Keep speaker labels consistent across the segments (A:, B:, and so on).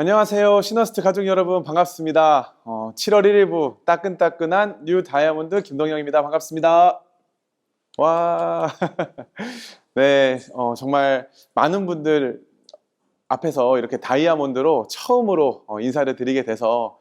A: 안녕하세요. 시너스트 가족 여러분 반갑습니다. 7월 1일부 따끈따끈한 뉴 다이아몬드 김동영입니다. 반갑습니다. 와, 네, 정말 많은 분들 앞에서 이렇게 다이아몬드로 처음으로 인사를 드리게 돼서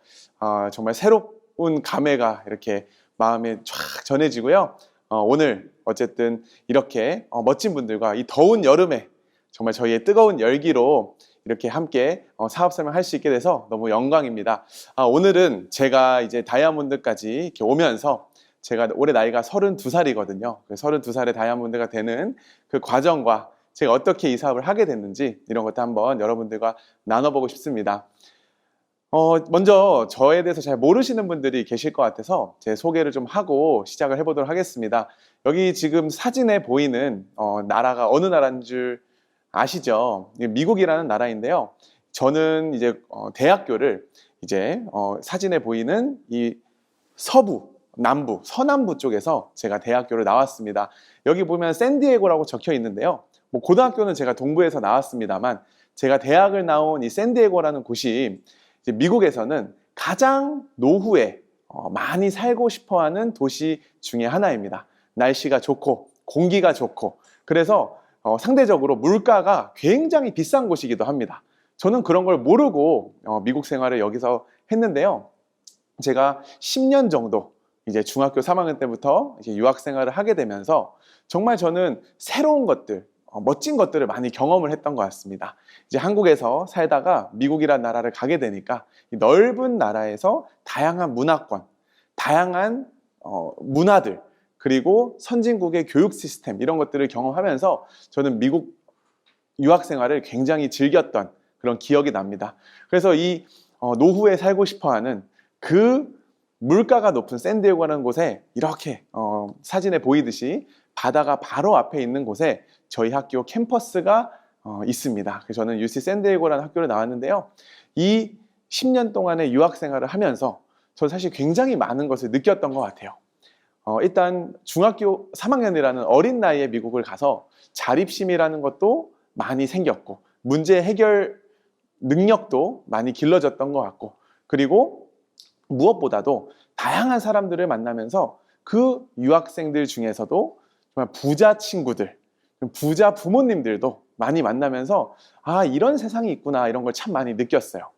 A: 정말 새로운 감회가 이렇게 마음에 쫙 전해지고요. 오늘 어쨌든 이렇게 멋진 분들과 이 더운 여름에 정말 저희의 뜨거운 열기로 이렇게 함께 사업 설명할 수 있게 돼서 너무 영광입니다. 오늘은 제가 이제 다이아몬드까지 이렇게 오면서 제가 올해 나이가 32살이거든요. 32살의 다이아몬드가 되는 그 과정과 제가 어떻게 이 사업을 하게 됐는지 이런 것도 한번 여러분들과 나눠보고 싶습니다. 먼저 저에 대해서 잘 모르시는 분들이 계실 것 같아서 제 소개를 좀 하고 시작을 해보도록 하겠습니다. 여기 지금 사진에 보이는 나라가 어느 나라인 줄 아시죠? 미국이라는 나라인데요. 저는 이제 대학교를 이제 사진에 보이는 이 서부, 남부, 서남부 쪽에서 제가 대학교를 나왔습니다. 여기 보면 샌디에고라고 적혀 있는데요. 뭐 고등학교는 제가 동부에서 나왔습니다만 제가 대학을 나온 이 샌디에고라는 곳이 이제 미국에서는 가장 노후에 많이 살고 싶어하는 도시 중에 하나입니다. 날씨가 좋고 공기가 좋고 그래서 상대적으로 물가가 굉장히 비싼 곳이기도 합니다. 저는 그런 걸 모르고 미국 생활을 여기서 했는데요. 제가 10년 정도 이제 중학교 3학년 때부터 이제 유학 생활을 하게 되면서 정말 저는 새로운 것들, 멋진 것들을 많이 경험을 했던 것 같습니다. 이제 한국에서 살다가 미국이라는 나라를 가게 되니까 이 넓은 나라에서 다양한 문화권, 다양한 문화들, 그리고 선진국의 교육 시스템 이런 것들을 경험하면서 저는 미국 유학 생활을 굉장히 즐겼던 그런 기억이 납니다. 그래서 이 노후에 살고 싶어하는 그 물가가 높은 샌디에고라는 곳에 이렇게 사진에 보이듯이 바다가 바로 앞에 있는 곳에 저희 학교 캠퍼스가 있습니다. 그래서 저는 UC 샌디에고라는 학교를 나왔는데요. 이 10년 동안의 유학 생활을 하면서 저는 사실 굉장히 많은 것을 느꼈던 것 같아요. 일단 중학교 3학년이라는 어린 나이에 미국을 가서 자립심이라는 것도 많이 생겼고 문제 해결 능력도 많이 길러졌던 것 같고 그리고 무엇보다도 다양한 사람들을 만나면서 그 유학생들 중에서도 정말 부자 친구들, 부자 부모님들도 많이 만나면서 이런 세상이 있구나 이런 걸 참 많이 느꼈어요.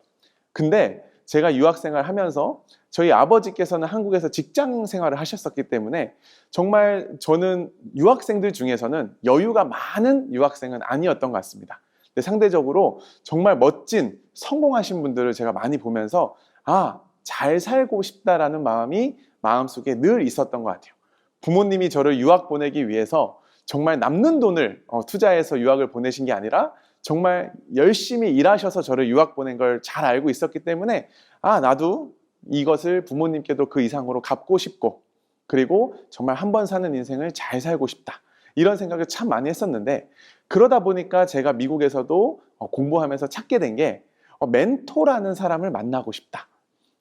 A: 근데 제가 유학생활 하면서 저희 아버지께서는 한국에서 직장 생활을 하셨었기 때문에 정말 저는 유학생들 중에서는 여유가 많은 유학생은 아니었던 것 같습니다. 근데 상대적으로 정말 멋진 성공하신 분들을 제가 많이 보면서 잘 살고 싶다라는 마음이 마음속에 늘 있었던 것 같아요. 부모님이 저를 유학 보내기 위해서 정말 남는 돈을 투자해서 유학을 보내신 게 아니라 정말 열심히 일하셔서 저를 유학 보낸 걸 잘 알고 있었기 때문에 나도 이것을 부모님께도 그 이상으로 갚고 싶고 그리고 정말 한 번 사는 인생을 잘 살고 싶다 이런 생각을 참 많이 했었는데 그러다 보니까 제가 미국에서도 공부하면서 찾게 된 게 멘토라는 사람을 만나고 싶다.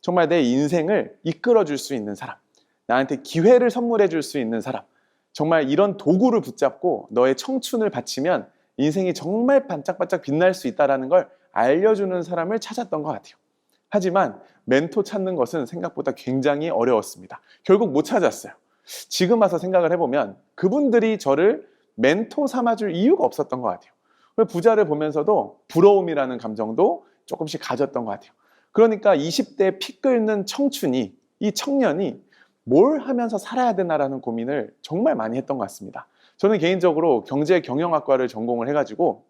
A: 정말 내 인생을 이끌어 줄 수 있는 사람, 나한테 기회를 선물해 줄 수 있는 사람, 정말 이런 도구를 붙잡고 너의 청춘을 바치면 인생이 정말 반짝반짝 빛날 수 있다는 걸 알려주는 사람을 찾았던 것 같아요. 하지만 멘토 찾는 것은 생각보다 굉장히 어려웠습니다. 결국 못 찾았어요. 지금 와서 생각을 해보면 그분들이 저를 멘토 삼아줄 이유가 없었던 것 같아요. 부자를 보면서도 부러움이라는 감정도 조금씩 가졌던 것 같아요. 그러니까 20대 피 끓는 청춘이, 이 청년이 뭘 하면서 살아야 되나라는 고민을 정말 많이 했던 것 같습니다. 저는 개인적으로 경제경영학과를 전공을 해가지고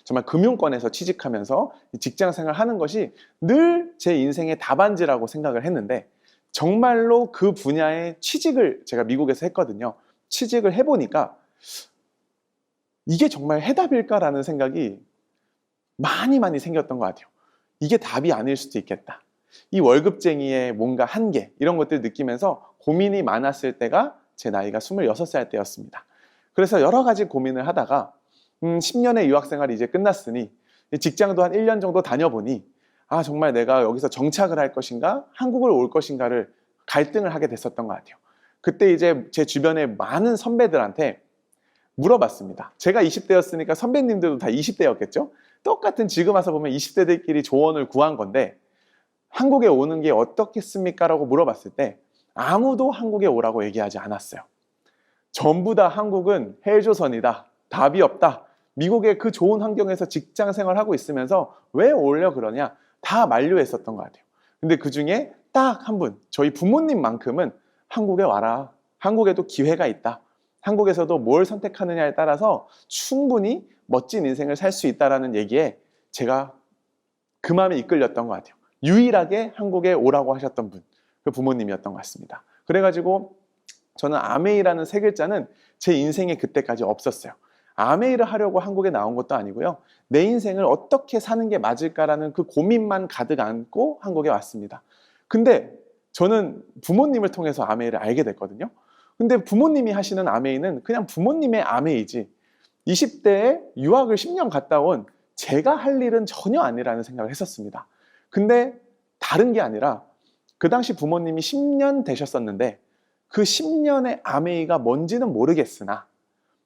A: 정말 금융권에서 취직하면서 직장 생활하는 것이 늘 제 인생의 답안지라고 생각을 했는데 정말로 그 분야의 취직을 제가 미국에서 했거든요. 취직을 해보니까 이게 정말 해답일까라는 생각이 많이 생겼던 것 같아요. 이게 답이 아닐 수도 있겠다. 이 월급쟁이의 뭔가 한계 이런 것들 느끼면서 고민이 많았을 때가 제 나이가 26살 때였습니다. 그래서 여러 가지 고민을 하다가 10년의 유학생활이 이제 끝났으니 직장도 한 1년 정도 다녀보니 정말 내가 여기서 정착을 할 것인가 한국을 올 것인가를 갈등을 하게 됐었던 것 같아요. 그때 이제 제 주변에 많은 선배들한테 물어봤습니다. 제가 20대였으니까 선배님들도 다 20대였겠죠? 똑같은 지금 와서 보면 20대들끼리 조언을 구한 건데 한국에 오는 게 어떻겠습니까? 라고 물어봤을 때 아무도 한국에 오라고 얘기하지 않았어요. 전부 다 한국은 헬조선이다. 답이 없다. 미국의 그 좋은 환경에서 직장 생활하고 있으면서 왜 오려 그러냐? 다 만류했었던 것 같아요. 근데 그 중에 딱 한 분, 저희 부모님만큼은 한국에 와라. 한국에도 기회가 있다. 한국에서도 뭘 선택하느냐에 따라서 충분히 멋진 인생을 살 수 있다는 얘기에 제가 그 마음에 이끌렸던 것 같아요. 유일하게 한국에 오라고 하셨던 분, 그 부모님이었던 것 같습니다. 그래가지고 저는 아메이라는 세 글자는 제 인생에 그때까지 없었어요. 아메이를 하려고 한국에 나온 것도 아니고요. 내 인생을 어떻게 사는 게 맞을까라는 그 고민만 가득 안고 한국에 왔습니다. 근데 저는 부모님을 통해서 아메이를 알게 됐거든요. 근데 부모님이 하시는 아메이는 그냥 부모님의 아메이지 20대에 유학을 10년 갔다 온 제가 할 일은 전혀 아니라는 생각을 했었습니다. 근데 다른 게 아니라 그 당시 부모님이 10년 되셨었는데 그 10년의 아메이가 뭔지는 모르겠으나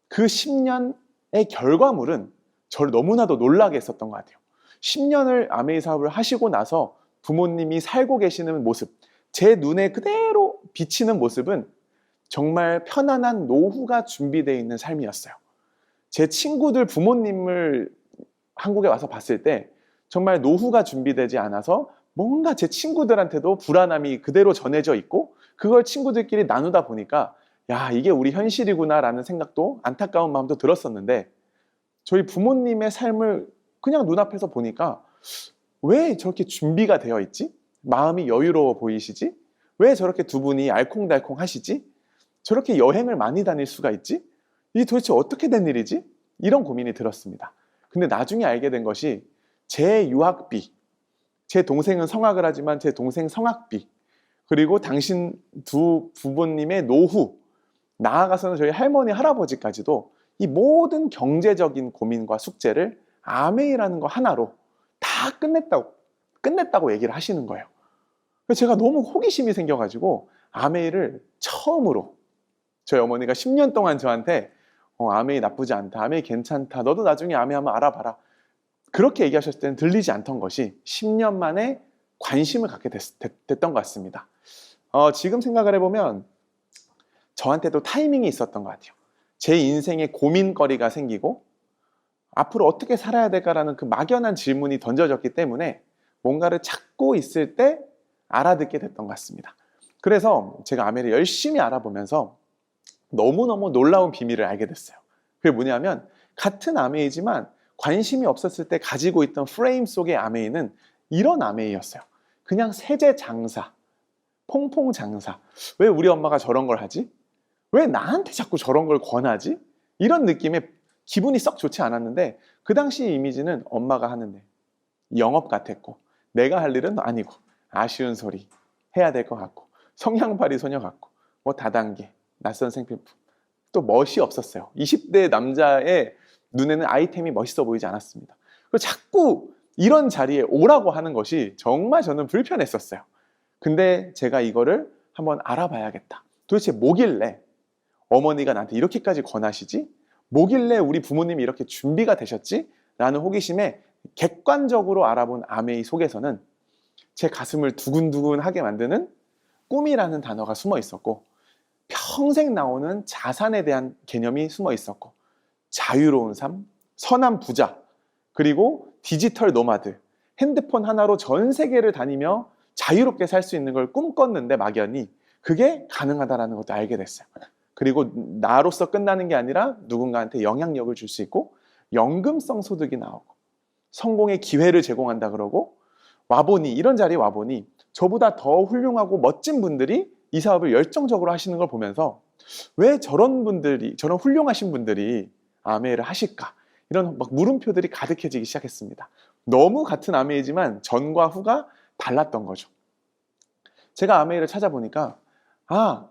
A: 그 10년의 결과물은 저를 너무나도 놀라게 했었던 것 같아요. 10년을 아메이 사업을 하시고 나서 부모님이 살고 계시는 모습, 제 눈에 그대로 비치는 모습은 정말 편안한 노후가 준비되어 있는 삶이었어요. 제 친구들 부모님을 한국에 와서 봤을 때 정말 노후가 준비되지 않아서 뭔가 제 친구들한테도 불안함이 그대로 전해져 있고 그걸 친구들끼리 나누다 보니까 야, 이게 우리 현실이구나 라는 생각도 안타까운 마음도 들었었는데 저희 부모님의 삶을 그냥 눈앞에서 보니까 왜 저렇게 준비가 되어 있지? 마음이 여유로워 보이시지? 왜 저렇게 두 분이 알콩달콩 하시지? 저렇게 여행을 많이 다닐 수가 있지? 이게 도대체 어떻게 된 일이지? 이런 고민이 들었습니다. 근데 나중에 알게 된 것이 제 유학비, 제 동생은 성악을 하지만 제 동생 성악비, 그리고 당신 두 부모님의 노후, 나아가서는 저희 할머니, 할아버지까지도 이 모든 경제적인 고민과 숙제를 아메이라는 거 하나로 다 끝냈다고 얘기를 하시는 거예요. 그래서 제가 너무 호기심이 생겨가지고 아메이를 처음으로 저희 어머니가 10년 동안 저한테 아메이 나쁘지 않다, 아메이 괜찮다, 너도 나중에 아메이 한번 알아봐라. 그렇게 얘기하셨을 때는 들리지 않던 것이 10년 만에 관심을 갖게 됐던 것 같습니다. 지금 생각을 해보면 저한테도 타이밍이 있었던 것 같아요. 제 인생에 고민거리가 생기고 앞으로 어떻게 살아야 될까라는 그 막연한 질문이 던져졌기 때문에 뭔가를 찾고 있을 때 알아듣게 됐던 것 같습니다. 그래서 제가 아메이를 열심히 알아보면서 너무너무 놀라운 비밀을 알게 됐어요. 그게 뭐냐면 같은 아메이지만 관심이 없었을 때 가지고 있던 프레임 속의 아메이는 이런 아메이였어요. 그냥 세제 장사, 퐁퐁 장사. 왜 우리 엄마가 저런 걸 하지? 왜 나한테 자꾸 저런 걸 권하지? 이런 느낌에 기분이 썩 좋지 않았는데 그 당시 이미지는 엄마가 하는데 영업 같았고 내가 할 일은 아니고 아쉬운 소리 해야 될 것 같고 성냥팔이 소녀 같고 뭐 다단계, 낯선 생필품 또 멋이 없었어요. 20대 남자의 눈에는 아이템이 멋있어 보이지 않았습니다. 그리고 자꾸 이런 자리에 오라고 하는 것이 정말 저는 불편했었어요. 근데 제가 이거를 한번 알아봐야겠다. 도대체 뭐길래 어머니가 나한테 이렇게까지 권하시지? 뭐길래 우리 부모님이 이렇게 준비가 되셨지? 라는 호기심에 객관적으로 알아본 아메이 속에서는 제 가슴을 두근두근하게 만드는 꿈이라는 단어가 숨어 있었고 평생 나오는 자산에 대한 개념이 숨어 있었고 자유로운 삶, 선한 부자, 그리고 디지털 노마드, 핸드폰 하나로 전 세계를 다니며 자유롭게 살 수 있는 걸 꿈꿨는데 막연히 그게 가능하다는 것도 알게 됐어요. 그리고 나로서 끝나는 게 아니라 누군가한테 영향력을 줄 수 있고 연금성 소득이 나오고 성공의 기회를 제공한다 그러고 와보니 이런 자리에 와보니 저보다 더 훌륭하고 멋진 분들이 이 사업을 열정적으로 하시는 걸 보면서 왜 저런 분들이, 저런 훌륭하신 분들이 아메이를 하실까? 이런 막 물음표들이 가득해지기 시작했습니다. 너무 같은 아메이지만 전과 후가 달랐던 거죠. 제가 아메이를 찾아보니까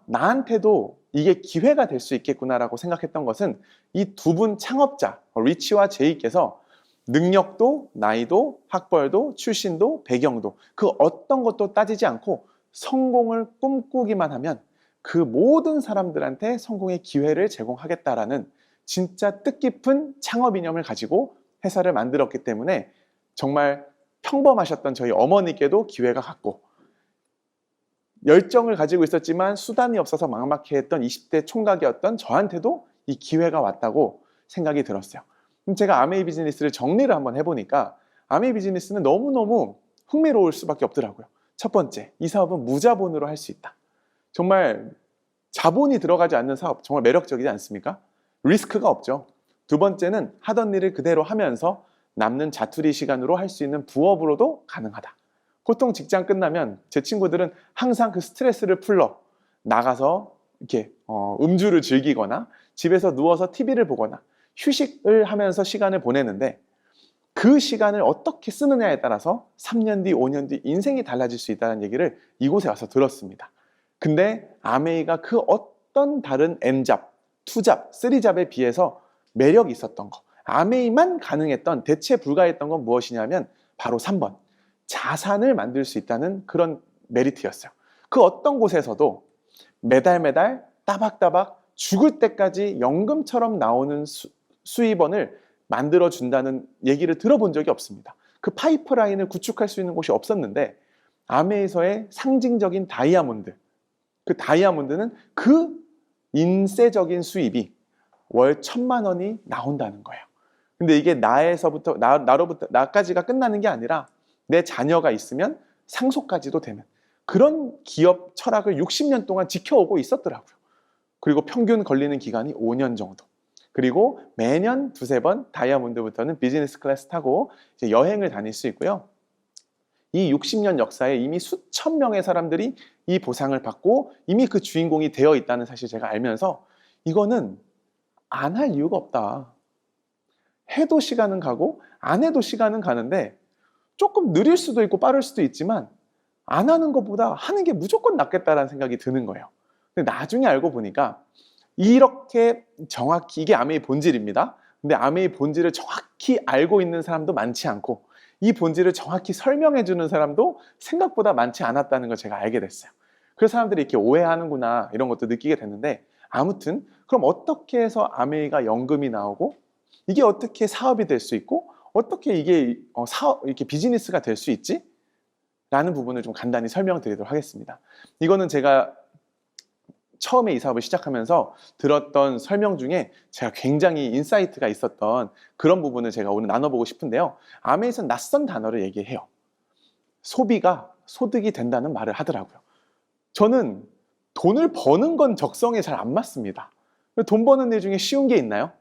A: 나한테도 이게 기회가 될 수 있겠구나라고 생각했던 것은 이 두 분 창업자 리치와 제이께서 능력도, 나이도, 학벌도, 출신도, 배경도 그 어떤 것도 따지지 않고 성공을 꿈꾸기만 하면 그 모든 사람들한테 성공의 기회를 제공하겠다라는 진짜 뜻깊은 창업 이념을 가지고 회사를 만들었기 때문에 정말 평범하셨던 저희 어머니께도 기회가 갔고, 열정을 가지고 있었지만 수단이 없어서 막막해했던 20대 총각이었던 저한테도 이 기회가 왔다고 생각이 들었어요. 그럼 제가 아메이 비즈니스를 정리를 한번 해보니까 아메이 비즈니스는 너무너무 흥미로울 수밖에 없더라고요. 첫 번째, 이 사업은 무자본으로 할 수 있다. 정말 자본이 들어가지 않는 사업, 정말 매력적이지 않습니까? 리스크가 없죠. 두 번째는 하던 일을 그대로 하면서 남는 자투리 시간으로 할 수 있는 부업으로도 가능하다. 보통 직장 끝나면 제 친구들은 항상 그 스트레스를 풀러 나가서 이렇게 음주를 즐기거나 집에서 누워서 TV를 보거나 휴식을 하면서 시간을 보내는데, 그 시간을 어떻게 쓰느냐에 따라서 3년 뒤, 5년 뒤 인생이 달라질 수 있다는 얘기를 이곳에 와서 들었습니다. 근데 아메이가 그 어떤 다른 N잡, 2잡, 3잡에 비해서 매력이 있었던 거, 아메이만 가능했던, 대체 불가했던 건 무엇이냐면 바로 3번, 자산을 만들 수 있다는 그런 메리트였어요. 그 어떤 곳에서도 매달 매달 따박따박 죽을 때까지 연금처럼 나오는 수입원을 만들어준다는 얘기를 들어본 적이 없습니다. 그 파이프라인을 구축할 수 있는 곳이 없었는데, 아메에서의 상징적인 다이아몬드, 그 다이아몬드는 그 인세적인 수입이 월 1,000만 원이 나온다는 거예요. 근데 이게 나까지가 끝나는 게 아니라 내 자녀가 있으면 상속까지도 되는 그런 기업 철학을 60년 동안 지켜오고 있었더라고요. 그리고 평균 걸리는 기간이 5년 정도. 그리고 매년 2-3번 다이아몬드부터는 비즈니스 클래스 타고 이제 여행을 다닐 수 있고요. 이 60년 역사에 이미 수천 명의 사람들이 이 보상을 받고 이미 그 주인공이 되어 있다는 사실 제가 알면서, 이거는 안 할 이유가 없다. 해도 시간은 가고 안 해도 시간은 가는데, 조금 느릴 수도 있고 빠를 수도 있지만 안 하는 것보다 하는 게 무조건 낫겠다라는 생각이 드는 거예요. 근데 나중에 알고 보니까 이렇게 정확히, 이게 아메이 본질입니다. 근데 아메이 본질을 정확히 알고 있는 사람도 많지 않고, 이 본질을 정확히 설명해 주는 사람도 생각보다 많지 않았다는 걸 제가 알게 됐어요. 그래서 사람들이 이렇게 오해하는구나, 이런 것도 느끼게 됐는데, 아무튼 그럼 어떻게 해서 아메이가 연금이 나오고, 이게 어떻게 사업이 될 수 있고, 어떻게 이게 이렇게 비즈니스가 될 수 있지? 라는 부분을 좀 간단히 설명드리도록 하겠습니다. 이거는 제가 처음에 이 사업을 시작하면서 들었던 설명 중에 제가 굉장히 인사이트가 있었던 그런 부분을 제가 오늘 나눠보고 싶은데요. 아메이에서는 낯선 단어를 얘기해요. 소비가 소득이 된다는 말을 하더라고요. 저는 돈을 버는 건 적성에 잘 안 맞습니다. 돈 버는 일 중에 쉬운 게 있나요?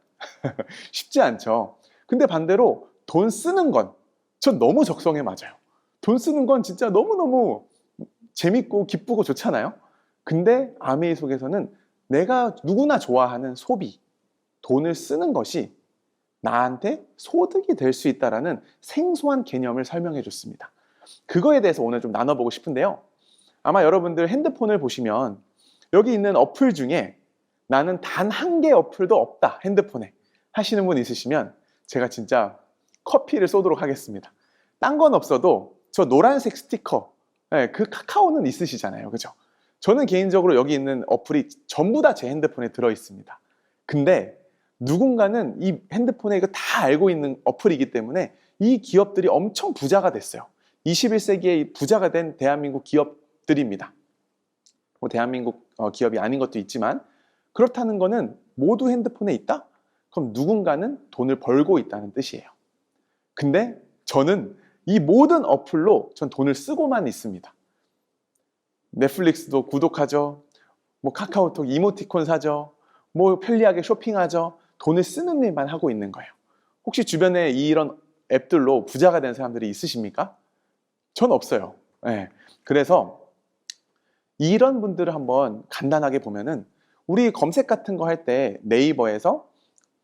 A: 쉽지 않죠. 근데 반대로 돈 쓰는 건 전 너무 적성에 맞아요. 돈 쓰는 건 진짜 너무너무 재밌고 기쁘고 좋잖아요. 근데 아메이 속에서는 내가 누구나 좋아하는 소비, 돈을 쓰는 것이 나한테 소득이 될 수 있다는 생소한 개념을 설명해 줬습니다. 그거에 대해서 오늘 좀 나눠보고 싶은데요. 아마 여러분들 핸드폰을 보시면 여기 있는 어플 중에 나는 단 한 개 어플도 없다, 핸드폰에 하시는 분 있으시면 제가 진짜 커피를 쏘도록 하겠습니다. 딴 건 없어도 저 노란색 스티커, 그 카카오는 있으시잖아요. 그죠? 저는 개인적으로 여기 있는 어플이 전부 다 제 핸드폰에 들어 있습니다. 근데 누군가는 이 핸드폰에 이거 다 알고 있는 어플이기 때문에 이 기업들이 엄청 부자가 됐어요. 21세기에 부자가 된 대한민국 기업들입니다. 뭐 대한민국 기업이 아닌 것도 있지만, 그렇다는 거는 모두 핸드폰에 있다? 그럼 누군가는 돈을 벌고 있다는 뜻이에요. 근데 저는 이 모든 어플로 전 돈을 쓰고만 있습니다. 넷플릭스도 구독하죠. 뭐 카카오톡 이모티콘 사죠. 뭐 편리하게 쇼핑하죠. 돈을 쓰는 일만 하고 있는 거예요. 혹시 주변에 이런 앱들로 부자가 된 사람들이 있으십니까? 전 없어요. 네. 그래서 이런 분들을 한번 간단하게 보면은, 우리 검색 같은 거 할 때 네이버에서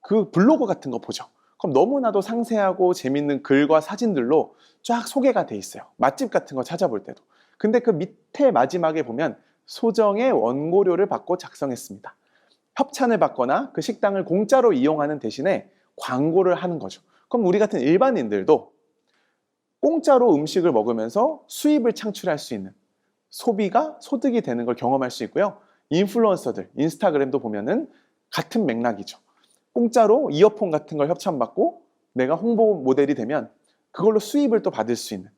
A: 그 블로그 같은 거 보죠. 그럼 너무나도 상세하고 재밌는 글과 사진들로 쫙 소개가 돼 있어요. 맛집 같은 거 찾아볼 때도. 근데 그 밑에 마지막에 보면 소정의 원고료를 받고 작성했습니다. 협찬을 받거나 그 식당을 공짜로 이용하는 대신에 광고를 하는 거죠. 그럼 우리 같은 일반인들도 공짜로 음식을 먹으면서 수입을 창출할 수 있는, 소비가 소득이 되는 걸 경험할 수 있고요. 인플루언서들, 인스타그램도 보면은 같은 맥락이죠. 공짜로 이어폰 같은 걸 협찬받고 내가 홍보 모델이 되면 그걸로 수입을 또 받을 수 있는.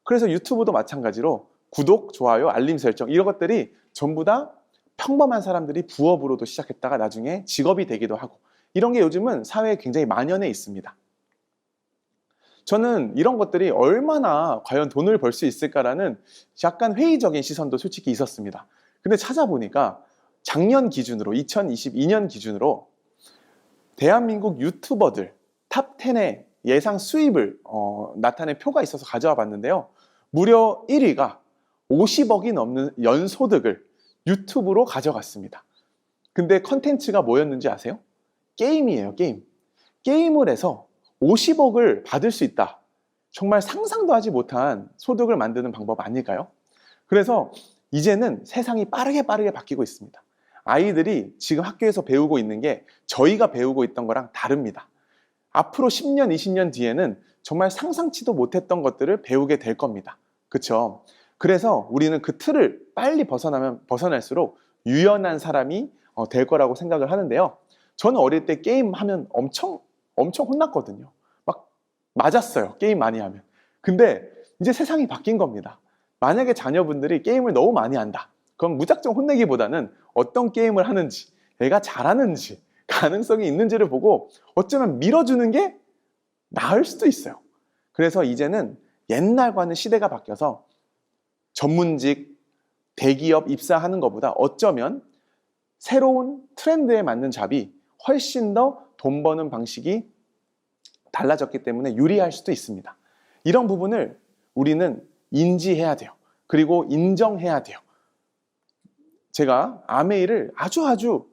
A: 그래서 유튜브도 마찬가지로 구독, 좋아요, 알림 설정 이런 것들이 전부 다 평범한 사람들이 부업으로도 시작했다가 나중에 직업이 되기도 하고, 이런 게 요즘은 사회에 굉장히 만연해 있습니다. 저는 이런 것들이 얼마나 과연 돈을 벌 수 있을까라는 약간 회의적인 시선도 솔직히 있었습니다. 근데 찾아보니까 작년 기준으로 2022년 기준으로 대한민국 유튜버들 탑 10의 예상 수입을 나타낸 표가 있어서 가져와 봤는데요. 무려 1위가 50억이 넘는 연소득을 유튜브로 가져갔습니다. 근데 컨텐츠가 뭐였는지 아세요? 게임이에요, 게임. 게임을 해서 50억을 받을 수 있다. 정말 상상도 하지 못한 소득을 만드는 방법 아닐까요? 그래서 이제는 세상이 빠르게 바뀌고 있습니다. 아이들이 지금 학교에서 배우고 있는 게 저희가 배우고 있던 거랑 다릅니다. 앞으로 10년, 20년 뒤에는 정말 상상치도 못했던 것들을 배우게 될 겁니다. 그렇죠? 그래서 우리는 그 틀을 빨리 벗어날수록 유연한 사람이 될 거라고 생각을 하는데요. 저는 어릴 때 게임하면 엄청 혼났거든요. 막 맞았어요, 게임 많이 하면. 근데 이제 세상이 바뀐 겁니다. 만약에 자녀분들이 게임을 너무 많이 한다, 그럼 무작정 혼내기보다는 어떤 게임을 하는지, 애가 잘하는지, 가능성이 있는지를 보고 어쩌면 밀어주는 게 나을 수도 있어요. 그래서 이제는 옛날과는 시대가 바뀌어서 전문직, 대기업 입사하는 것보다 어쩌면 새로운 트렌드에 맞는 잡이 훨씬 더 돈 버는 방식이 달라졌기 때문에 유리할 수도 있습니다. 이런 부분을 우리는 인지해야 돼요. 그리고 인정해야 돼요. 제가 아메이를 아주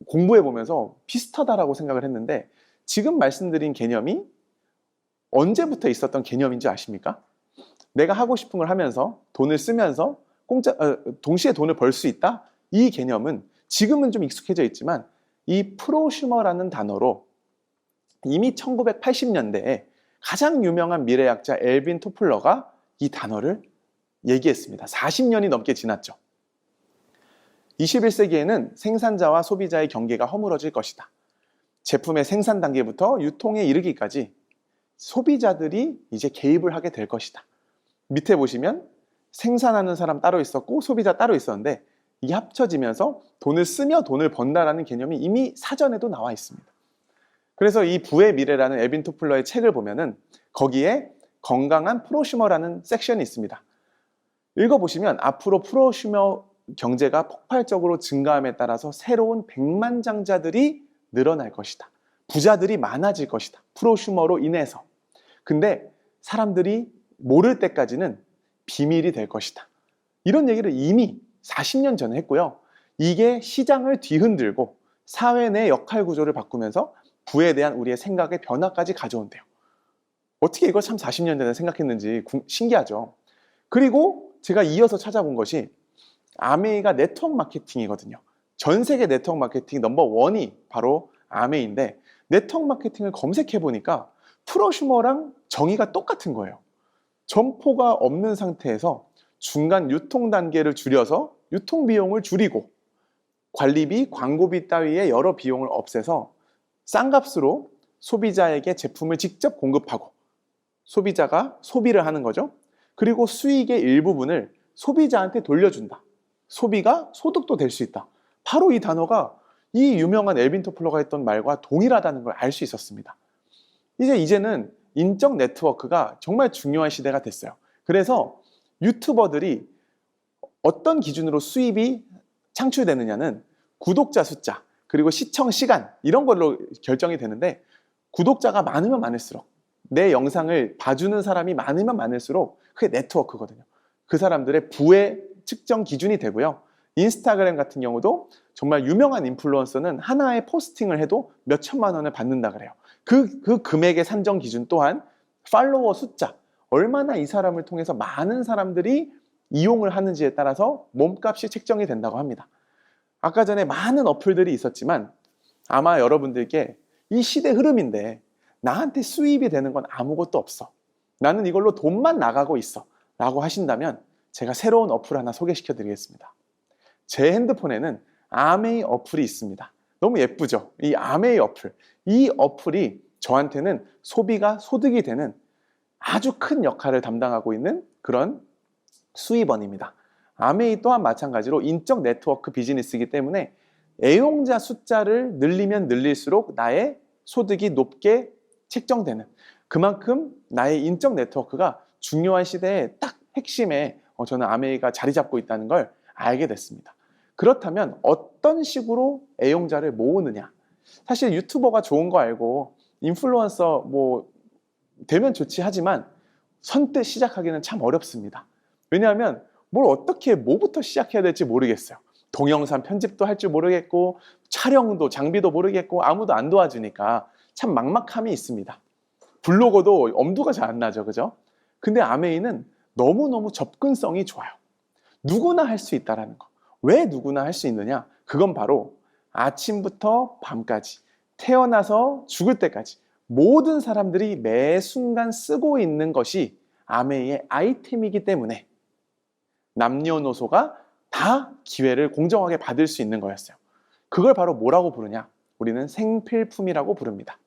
A: 공부해 보면서 비슷하다라고 생각을 했는데, 지금 말씀드린 개념이 언제부터 있었던 개념인지 아십니까? 내가 하고 싶은 걸 하면서 돈을 쓰면서 동시에 돈을 벌 수 있다? 이 개념은 지금은 좀 익숙해져 있지만 이 프로슈머라는 단어로 이미 1980년대에 가장 유명한 미래학자 엘빈 토플러가 이 단어를 얘기했습니다. 40년이 넘게 지났죠. 21세기에는 생산자와 소비자의 경계가 허물어질 것이다. 제품의 생산 단계부터 유통에 이르기까지 소비자들이 이제 개입을 하게 될 것이다. 밑에 보시면 생산하는 사람 따로 있었고 소비자 따로 있었는데, 이게 합쳐지면서 돈을 쓰며 돈을 번다라는 개념이 이미 사전에도 나와 있습니다. 그래서 이 부의 미래라는 엘빈 토플러의 책을 보면은 거기에 건강한 프로슈머라는 섹션이 있습니다. 읽어보시면 앞으로 프로슈머 경제가 폭발적으로 증가함에 따라서 새로운 백만장자들이 늘어날 것이다. 부자들이 많아질 것이다. 프로슈머로 인해서. 근데 사람들이 모를 때까지는 비밀이 될 것이다. 이런 얘기를 이미 40년 전에 했고요. 이게 시장을 뒤흔들고 사회 내 역할 구조를 바꾸면서 부에 대한 우리의 생각의 변화까지 가져온대요. 어떻게 이걸 참 40년 전에 생각했는지 신기하죠. 그리고 제가 이어서 찾아본 것이 아메이가 네트워크 마케팅이거든요. 전 세계 네트워크 마케팅 넘버 원이 바로 아메이인데, 네트워크 마케팅을 검색해 보니까 프로슈머랑 정의가 똑같은 거예요. 점포가 없는 상태에서 중간 유통 단계를 줄여서 유통 비용을 줄이고 관리비, 광고비 따위의 여러 비용을 없애서 싼 값으로 소비자에게 제품을 직접 공급하고 소비자가 소비를 하는 거죠. 그리고 수익의 일부분을 소비자한테 돌려준다. 소비가 소득도 될 수 있다. 바로 이 단어가 이 유명한 엘빈 토플러가 했던 말과 동일하다는 걸 알 수 있었습니다. 이제는 인적 네트워크가 정말 중요한 시대가 됐어요. 그래서 유튜버들이 어떤 기준으로 수입이 창출되느냐는 구독자 숫자, 그리고 시청 시간 이런 걸로 결정이 되는데, 구독자가 많으면 많을수록, 내 영상을 봐주는 사람이 많으면 많을수록 그게 네트워크거든요. 그 사람들의 부의 측정 기준이 되고요. 인스타그램 같은 경우도 정말 유명한 인플루언서는 하나의 포스팅을 해도 몇 천만 원을 받는다 그래요. 그 금액의 산정 기준 또한 팔로워 숫자, 얼마나 이 사람을 통해서 많은 사람들이 이용을 하는지에 따라서 몸값이 책정이 된다고 합니다. 아까 전에 많은 어플들이 있었지만 아마 여러분들께 이 시대 흐름인데 나한테 수입이 되는 건 아무것도 없어, 나는 이걸로 돈만 나가고 있어 라고 하신다면 제가 새로운 어플 하나 소개시켜 드리겠습니다. 제 핸드폰에는 아메이 어플이 있습니다. 너무 예쁘죠? 이 아메이 어플, 이 어플이 저한테는 소비가 소득이 되는 아주 큰 역할을 담당하고 있는 그런 수입원입니다. 아메이 또한 마찬가지로 인적 네트워크 비즈니스이기 때문에 애용자 숫자를 늘리면 늘릴수록 나의 소득이 높게 책정되는, 그만큼 나의 인적 네트워크가 중요한 시대에 딱 핵심에 저는 아메이가 자리 잡고 있다는 걸 알게 됐습니다. 그렇다면 어떤 식으로 애용자를 모으느냐? 사실 유튜버가 좋은 거 알고 인플루언서 뭐 되면 좋지 하지만 선뜻 시작하기는 참 어렵습니다. 왜냐하면 뭘 어떻게 뭐부터 시작해야 될지 모르겠어요. 동영상 편집도 할 줄 모르겠고 촬영도 장비도 모르겠고 아무도 안 도와주니까 참 막막함이 있습니다. 블로거도 엄두가 잘 안 나죠, 그죠? 근데 아메이는 너무너무 접근성이 좋아요. 누구나 할 수 있다라는 거. 왜 누구나 할 수 있느냐? 그건 바로 아침부터 밤까지, 태어나서 죽을 때까지 모든 사람들이 매 순간 쓰고 있는 것이 아메이의 아이템이기 때문에 남녀노소가 다 기회를 공정하게 받을 수 있는 거였어요. 그걸 바로 뭐라고 부르냐? 우리는 생필품이라고 부릅니다.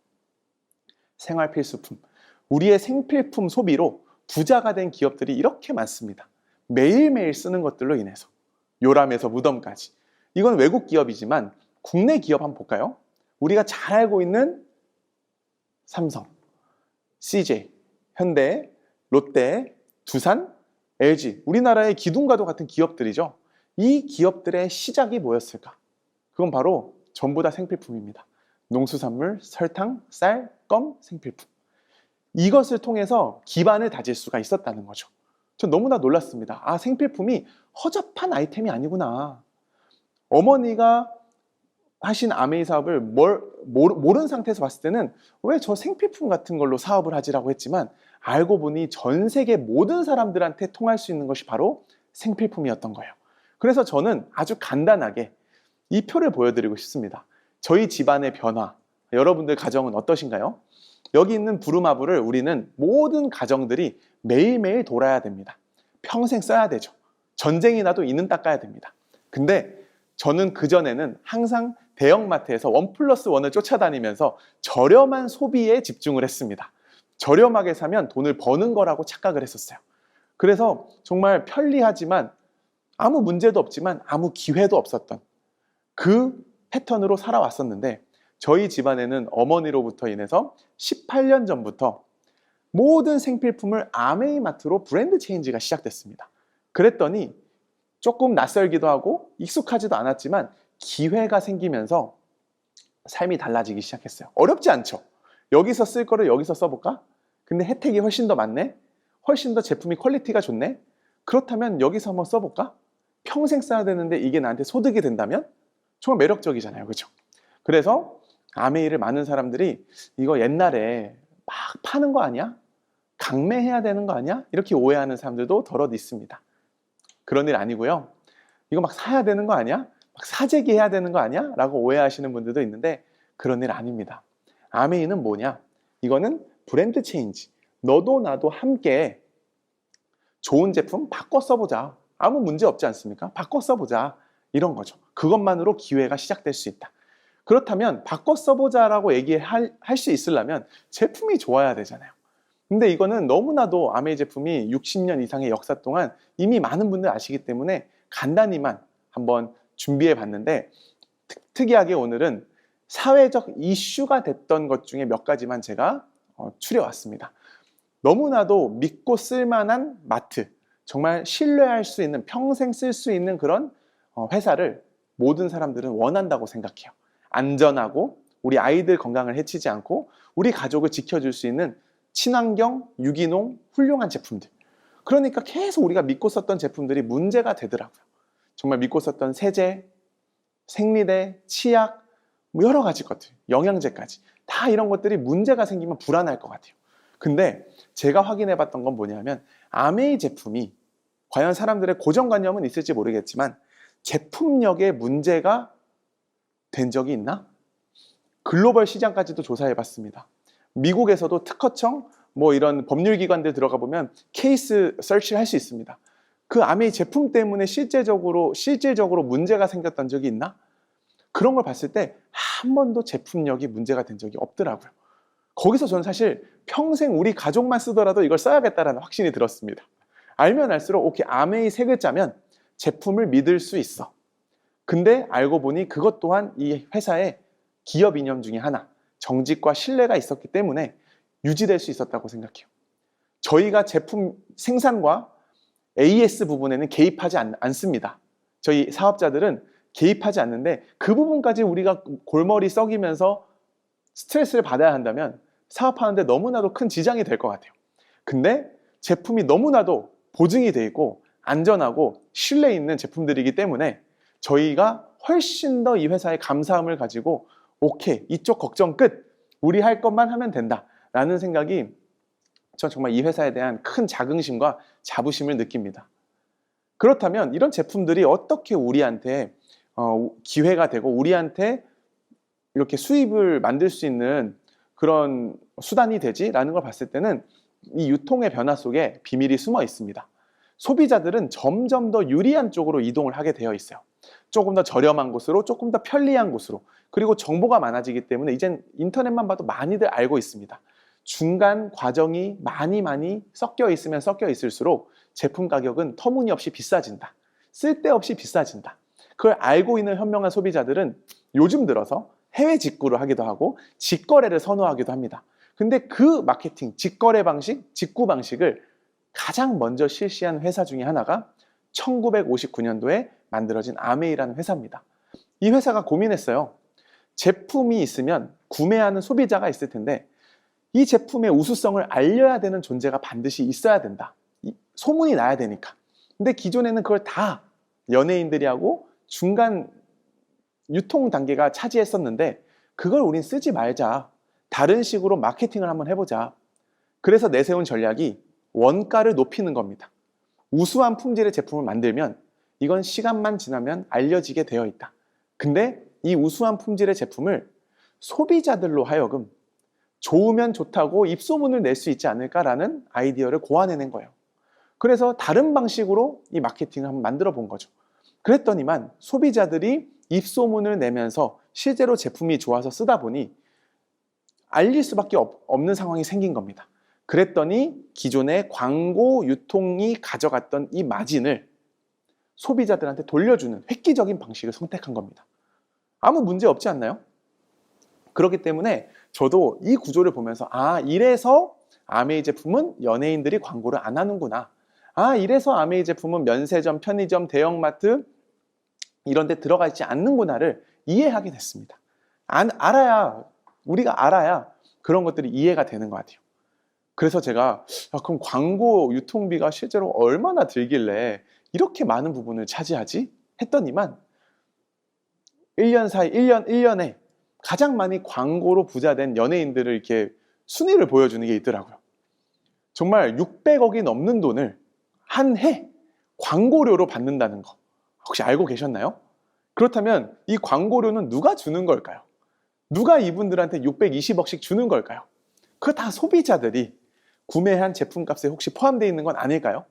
A: 생활필수품. 우리의 생필품 소비로 부자가 된 기업들이 이렇게 많습니다. 매일매일 쓰는 것들로 인해서. 요람에서 무덤까지. 이건 외국 기업이지만 국내 기업 한번 볼까요? 우리가 잘 알고 있는 삼성, CJ, 현대, 롯데, 두산, LG, 우리나라의 기둥과도 같은 기업들이죠. 이 기업들의 시작이 뭐였을까? 그건 바로 전부 다 생필품입니다. 농수산물, 설탕, 쌀, 껌, 생필품. 이것을 통해서 기반을 다질 수가 있었다는 거죠. 전 너무나 놀랐습니다. 아, 생필품이 허접한 아이템이 아니구나. 어머니가 하신 아메이 사업을 모르는 상태에서 봤을 때는 왜 저 생필품 같은 걸로 사업을 하지라고 했지만 알고 보니 전 세계 모든 사람들한테 통할 수 있는 것이 바로 생필품이었던 거예요. 그래서 저는 아주 간단하게 이 표를 보여드리고 싶습니다. 저희 집안의 변화, 여러분들 가정은 어떠신가요? 여기 있는 부루마블을 우리는 모든 가정들이 매일매일 돌아야 됩니다. 평생 써야 되죠. 전쟁이 나도 이는 닦아야 됩니다. 근데 저는 그전에는 항상 대형마트에서 1+1을 쫓아다니면서 저렴한 소비에 집중을 했습니다. 저렴하게 사면 돈을 버는 거라고 착각을 했었어요. 그래서 정말 편리하지만 아무 문제도 없지만 아무 기회도 없었던 그 패턴으로 살아왔었는데 저희 집안에는 어머니로부터 인해서 18년 전부터 모든 생필품을 아메이마트로 브랜드 체인지가 시작됐습니다. 그랬더니 조금 낯설기도 하고 익숙하지도 않았지만 기회가 생기면서 삶이 달라지기 시작했어요. 어렵지 않죠? 여기서 쓸 거를 여기서 써볼까? 근데 혜택이 훨씬 더 많네? 훨씬 더 제품이 퀄리티가 좋네? 그렇다면 여기서 한번 써볼까? 평생 써야 되는데 이게 나한테 소득이 된다면? 정말 매력적이잖아요. 그죠? 그래서 아메이를 많은 사람들이 이거 옛날에 막 파는 거 아니야? 강매해야 되는 거 아니야? 이렇게 오해하는 사람들도 더럿 있습니다. 그런 일 아니고요. 이거 막 사야 되는 거 아니야? 막 사재기 해야 되는 거 아니야? 라고 오해하시는 분들도 있는데 그런 일 아닙니다. 아메이는 뭐냐? 이거는 브랜드 체인지. 너도 나도 함께 좋은 제품 바꿔 써보자. 아무 문제 없지 않습니까? 바꿔 써보자. 이런 거죠. 그것만으로 기회가 시작될 수 있다. 그렇다면 바꿔 써보자라고 얘기할 수 있으려면 제품이 좋아야 되잖아요. 근데 이거는 너무나도 아메이 제품이 60년 이상의 역사 동안 이미 많은 분들 아시기 때문에 간단히만 한번 준비해 봤는데 특이하게 오늘은 사회적 이슈가 됐던 것 중에 몇 가지만 제가 추려왔습니다. 너무나도 믿고 쓸만한 마트, 정말 신뢰할 수 있는, 평생 쓸 수 있는 그런 회사를 모든 사람들은 원한다고 생각해요. 안전하고 우리 아이들 건강을 해치지 않고 우리 가족을 지켜줄 수 있는 친환경, 유기농, 훌륭한 제품들. 그러니까 계속 우리가 믿고 썼던 제품들이 문제가 되더라고요. 정말 믿고 썼던 세제, 생리대, 치약, 뭐 여러 가지 것들, 영양제까지 다 이런 것들이 문제가 생기면 불안할 것 같아요. 근데 제가 확인해 봤던 건 뭐냐면 아메이 제품이 과연 사람들의 고정관념은 있을지 모르겠지만 제품력에 문제가 된 적이 있나? 글로벌 시장까지도 조사해 봤습니다. 미국에서도 특허청, 뭐 이런 법률기관들 들어가 보면 케이스 서치를 할 수 있습니다. 그 아메이 제품 때문에 실질적으로 문제가 생겼던 적이 있나? 그런 걸 봤을 때 한 번도 제품력이 문제가 된 적이 없더라고요. 거기서 저는 사실 평생 우리 가족만 쓰더라도 이걸 써야겠다라는 확신이 들었습니다. 알면 알수록 오케이, 아메이 세 글자면 제품을 믿을 수 있어. 근데 알고 보니 그것 또한 이 회사의 기업 이념 중에 하나, 정직과 신뢰가 있었기 때문에 유지될 수 있었다고 생각해요. 저희가 제품 생산과 AS 부분에는 개입하지 않습니다. 저희 사업자들은 개입하지 않는데 그 부분까지 우리가 골머리 썩이면서 스트레스를 받아야 한다면 사업하는데 너무나도 큰 지장이 될 것 같아요. 근데 제품이 너무나도 보증이 돼 있고 안전하고 신뢰 있는 제품들이기 때문에 저희가 훨씬 더 이 회사에 감사함을 가지고 오케이, 이쪽 걱정 끝, 우리 할 것만 하면 된다 라는 생각이 전 정말 이 회사에 대한 큰 자긍심과 자부심을 느낍니다. 그렇다면 이런 제품들이 어떻게 우리한테 기회가 되고 우리한테 이렇게 수입을 만들 수 있는 그런 수단이 되지라는 걸 봤을 때는 이 유통의 변화 속에 비밀이 숨어 있습니다. 소비자들은 점점 더 유리한 쪽으로 이동을 하게 되어 있어요. 조금 더 저렴한 곳으로, 조금 더 편리한 곳으로, 그리고 정보가 많아지기 때문에 이젠 인터넷만 봐도 많이들 알고 있습니다. 중간 과정이 많이 섞여 있으면 섞여 있을수록 제품 가격은 터무니없이 비싸진다. 쓸데없이 비싸진다. 그걸 알고 있는 현명한 소비자들은 요즘 들어서 해외 직구를 하기도 하고 직거래를 선호하기도 합니다. 근데 그 마케팅, 직거래 방식, 직구 방식을 가장 먼저 실시한 회사 중에 하나가 1959년도에 만들어진 아메이라는 회사입니다. 이 회사가 고민했어요. 제품이 있으면 구매하는 소비자가 있을 텐데 이 제품의 우수성을 알려야 되는 존재가 반드시 있어야 된다. 소문이 나야 되니까. 근데 기존에는 그걸 다 연예인들이 하고 중간 유통 단계가 차지했었는데 그걸 우린 쓰지 말자. 다른 식으로 마케팅을 한번 해보자. 그래서 내세운 전략이 원가를 높이는 겁니다. 우수한 품질의 제품을 만들면 이건 시간만 지나면 알려지게 되어 있다. 근데 이 우수한 품질의 제품을 소비자들로 하여금 좋으면 좋다고 입소문을 낼 수 있지 않을까라는 아이디어를 고안해낸 거예요. 그래서 다른 방식으로 이 마케팅을 한번 만들어 본 거죠. 그랬더니만 소비자들이 입소문을 내면서 실제로 제품이 좋아서 쓰다 보니 알릴 수밖에 없는 상황이 생긴 겁니다. 그랬더니 기존의 광고 유통이 가져갔던 이 마진을 소비자들한테 돌려주는 획기적인 방식을 선택한 겁니다. 아무 문제 없지 않나요? 그렇기 때문에 저도 이 구조를 보면서 이래서 아메이 제품은 연예인들이 광고를 안 하는구나. 이래서 아메이 제품은 면세점, 편의점, 대형마트 이런 데 들어가 있지 않는구나를 이해하게 됐습니다. 우리가 알아야 그런 것들이 이해가 되는 것 같아요. 그래서 제가 그럼 광고 유통비가 실제로 얼마나 들길래 이렇게 많은 부분을 차지하지? 했더니만 1년에 가장 많이 광고로 부자된 연예인들을 이렇게 순위를 보여주는 게 있더라고요. 정말 600억이 넘는 돈을 한 해 광고료로 받는다는 거 혹시 알고 계셨나요? 그렇다면 이 광고료는 누가 주는 걸까요? 누가 이분들한테 620억씩 주는 걸까요? 그거 다 소비자들이 구매한 제품값에 혹시 포함되어 있는 건 아닐까요?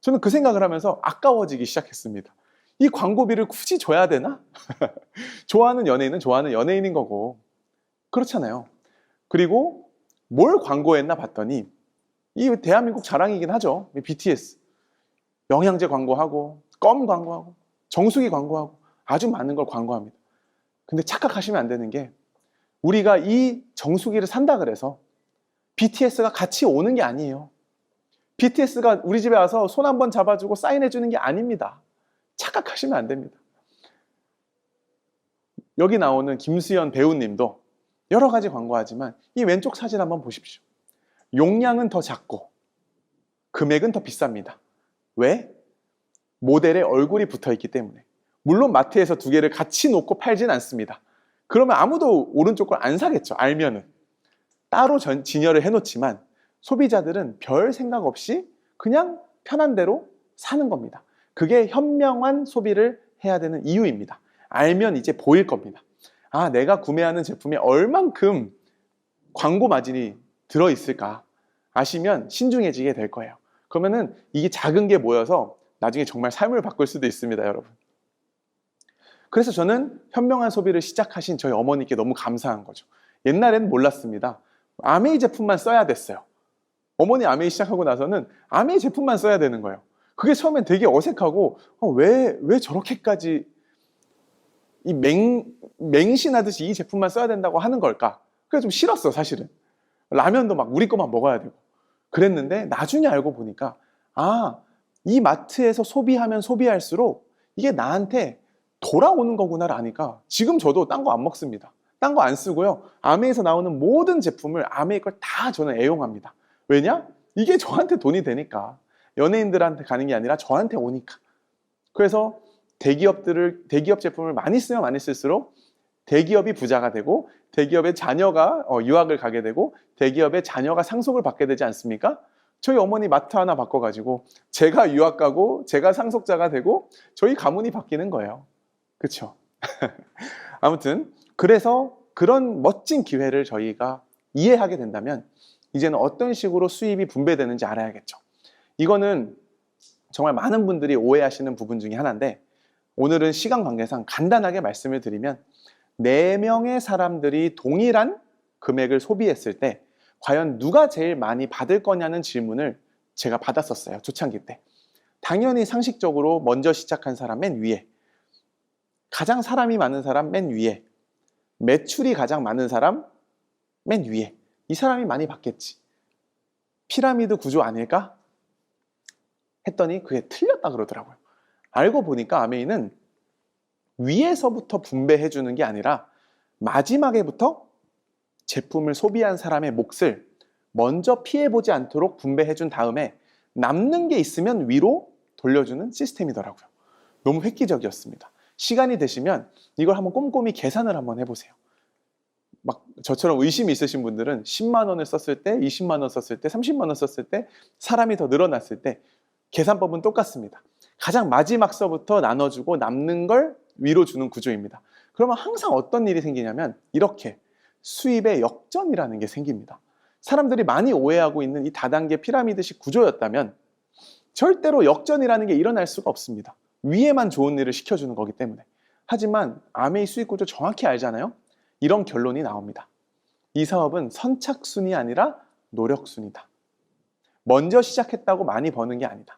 A: 저는 그 생각을 하면서 아까워지기 시작했습니다. 이 광고비를 굳이 줘야 되나? 좋아하는 연예인은 좋아하는 연예인인 거고 그렇잖아요. 그리고 뭘 광고했나 봤더니 이 대한민국 자랑이긴 하죠. BTS 영양제 광고하고 껌 광고하고 정수기 광고하고 아주 많은 걸 광고합니다. 근데 착각하시면 안 되는 게 우리가 이 정수기를 산다 그래서 BTS가 같이 오는 게 아니에요. BTS가 우리 집에 와서 손 한번 잡아주고 사인해 주는 게 아닙니다. 착각하시면 안 됩니다. 여기 나오는 김수현 배우님도 여러 가지 광고하지만 이 왼쪽 사진 한번 보십시오. 용량은 더 작고 금액은 더 비쌉니다. 왜? 모델의 얼굴이 붙어 있기 때문에. 물론 마트에서 두 개를 같이 놓고 팔진 않습니다. 그러면 아무도 오른쪽 걸 안 사겠죠. 알면은. 따로 진열을 해놓지만 소비자들은 별 생각 없이 그냥 편한 대로 사는 겁니다. 그게 현명한 소비를 해야 되는 이유입니다. 알면 이제 보일 겁니다. 내가 구매하는 제품에 얼만큼 광고 마진이 들어있을까 아시면 신중해지게 될 거예요. 그러면은 이게 작은 게 모여서 나중에 정말 삶을 바꿀 수도 있습니다, 여러분. 그래서 저는 현명한 소비를 시작하신 저희 어머니께 너무 감사한 거죠. 옛날에는 몰랐습니다. 아메이 제품만 써야 됐어요. 어머니 아메이 시작하고 나서는 아메이 제품만 써야 되는 거예요. 그게 처음엔 되게 어색하고 왜 저렇게까지 이 맹신하듯이 이 제품만 써야 된다고 하는 걸까? 그게 좀 싫었어, 사실은. 라면도 막 우리 것만 먹어야 되고 그랬는데 나중에 알고 보니까 이 마트에서 소비하면 소비할수록 이게 나한테 돌아오는 거구나를 아니까 지금 저도 딴 거 안 먹습니다. 딴 거 안 쓰고요. 아메이에서 나오는 모든 제품을 아메이 걸 다 저는 애용합니다. 왜냐? 이게 저한테 돈이 되니까. 연예인들한테 가는 게 아니라 저한테 오니까. 그래서 대기업 제품을 많이 쓰면 많이 쓸수록 대기업이 부자가 되고 대기업의 자녀가 유학을 가게 되고 대기업의 자녀가 상속을 받게 되지 않습니까? 저희 어머니 마트 하나 바꿔가지고 제가 유학 가고 제가 상속자가 되고 저희 가문이 바뀌는 거예요. 그렇죠? 아무튼 그래서 그런 멋진 기회를 저희가 이해하게 된다면 이제는 어떤 식으로 수입이 분배되는지 알아야겠죠. 이거는 정말 많은 분들이 오해하시는 부분 중에 하나인데 오늘은 시간 관계상 간단하게 말씀을 드리면 4명의 사람들이 동일한 금액을 소비했을 때 과연 누가 제일 많이 받을 거냐는 질문을 제가 받았었어요. 초창기 때. 당연히 상식적으로 먼저 시작한 사람 맨 위에, 가장 사람이 많은 사람 맨 위에, 매출이 가장 많은 사람 맨 위에, 이 사람이 많이 받겠지. 피라미드 구조 아닐까? 했더니 그게 틀렸다 그러더라고요. 알고 보니까 아메이는 위에서부터 분배해 주는 게 아니라 마지막에부터 제품을 소비한 사람의 몫을 먼저 피해보지 않도록 분배해 준 다음에 남는 게 있으면 위로 돌려주는 시스템이더라고요. 너무 획기적이었습니다. 시간이 되시면 이걸 한번 꼼꼼히 계산을 한번 해보세요. 막 저처럼 의심이 있으신 분들은 10만 원을 썼을 때, 20만 원 썼을 때, 30만 원 썼을 때, 사람이 더 늘어났을 때 계산법은 똑같습니다. 가장 마지막 서부터 나눠주고 남는 걸 위로 주는 구조입니다. 그러면 항상 어떤 일이 생기냐면 이렇게 수입의 역전이라는 게 생깁니다. 사람들이 많이 오해하고 있는 이 다단계 피라미드식 구조였다면 절대로 역전이라는 게 일어날 수가 없습니다. 위에만 좋은 일을 시켜주는 거기 때문에. 하지만 아메이 수익 구조 정확히 알잖아요. 이런 결론이 나옵니다. 이 사업은 선착순이 아니라 노력순이다. 먼저 시작했다고 많이 버는 게 아니다.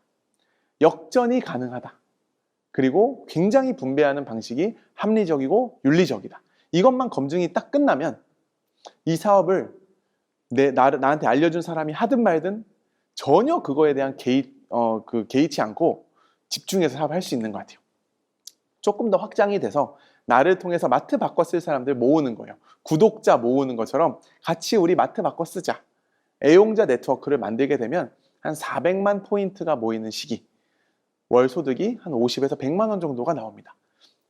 A: 역전이 가능하다. 그리고 굉장히 분배하는 방식이 합리적이고 윤리적이다. 이것만 검증이 딱 끝나면 이 사업을 나한테 알려준 사람이 하든 말든 전혀 그거에 대한 개의치 않고 집중해서 사업을 할 수 있는 것 같아요. 조금 더 확장이 돼서 나를 통해서 마트 바꿔 쓸 사람들 모으는 거예요. 구독자 모으는 것처럼 같이 우리 마트 바꿔 쓰자. 애용자 네트워크를 만들게 되면 한 400만 포인트가 모이는 시기, 월 소득이 한 50에서 100만 원 정도가 나옵니다.